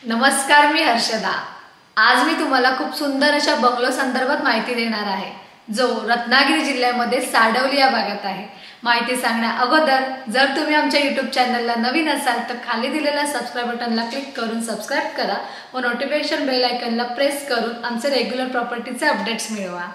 नमस्कार, मी हर्षदा। आज मी तुम्हाला खूप सुंदर अशा बंगलो संदर्भात माहिती देणार आहे, जो रत्नागिरी जिल्ह्यामध्ये साडवली या भागात आहे। माहिती सांगण्या अगोदर जर तुम्ही आमच्या YouTube चॅनलला नवीन असाल तर खाली दिलेल्या सबस्क्राइब बटनला क्लिक करून सबस्क्राइब करा व नोटिफिकेशन बेल आयकॉनला प्रेस करून आमचे रेग्युलर प्रॉपर्टीचे अपडेट्स मिळवा।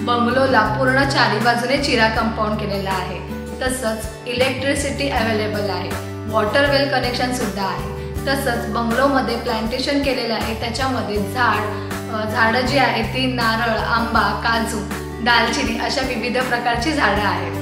बंगलोला पूर्ण चारी बाजूने चिरा कंपाउंड केलेला आहे। तसंच इलेक्ट्रिसिटी अवेलेबल आहे, वॉटर वेल कनेक्शन सुद्धा आहे। तसंच बंगलोमध्ये प्लांटेशन केलेले आहे, त्याच्यामध्ये झाडं जी आहे ती नारळ, आंबा, काजू, दालचिनी अशा विविध प्रकारची झाडं आहेत।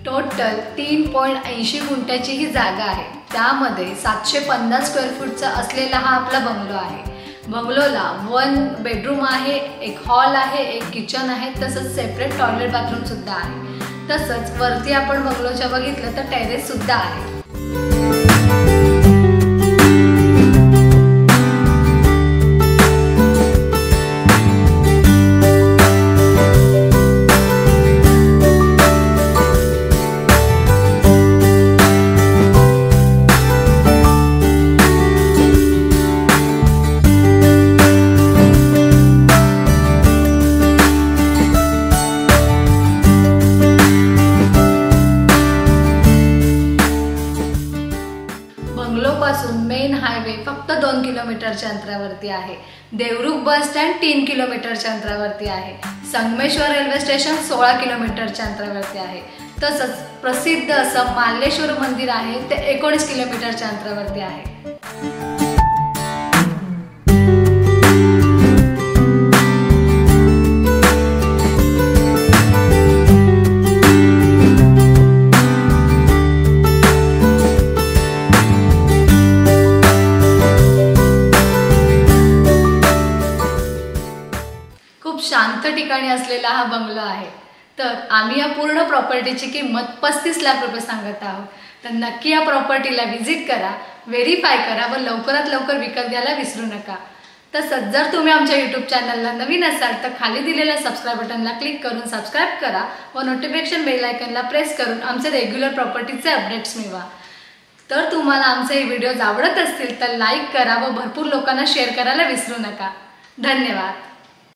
टोटल 3.80 गुंठ्याची ही जागा आहे। त्यामध्ये 750 स्क्वेअर फूटचा असलेला हा आपला बंगलो आहे। बंगलोला 1 बेडरूम आहे, एक हॉल आहे, एक किचन आहे, तसंच सेपरेट टॉयलेट बाथरूम सुद्धा आहे। तसंच वरती आपण बंगलोच्या बघितलं तर टेरेस सुद्धा आहे। बंगलोपासून मेन हायवे फक्त 2 किलोमीटरच्या अंतरावरती आहे। देवरुख बस स्टँड 3 किलोमीटरच्या अंतरावरती आहे। संगमेश्वर रेल्वे स्टेशन 16 किलोमीटरच्या अंतरावरती आहे। तसंच प्रसिद्ध असं मालेश्वर मंदिर आहे, ते 19 किलोमीटरच्या अंतरावरती आहे। खूप शांत ठिकाणी असलेला हा बंगलो आहे। तर आम्ही या पूर्ण प्रॉपर्टीची किंमत 35 लाख रुपये सांगत आहोत। तर नक्की या प्रॉपर्टीला व्हिजिट करा, व्हेरीफाय करा व लवकरात लवकर विकत घ्यायला विसरू नका। तसंच जर तुम्ही आमच्या YouTube चॅनलला नवीन असाल तर खाली दिलेल्या सबस्क्राइब बटनला क्लिक करून सबस्क्राइब करा व नोटिफिकेशन बेल आयकॉनला प्रेस करून आमचे रेग्युलर प्रॉपर्टीचे अपडेट्स मिळवा। तर तुम्हाला आमचे व्हिडिओज आवडत असतील तर लाईक करा व भरपूर लोकांना शेअर करायला विसरू नका। धन्यवाद।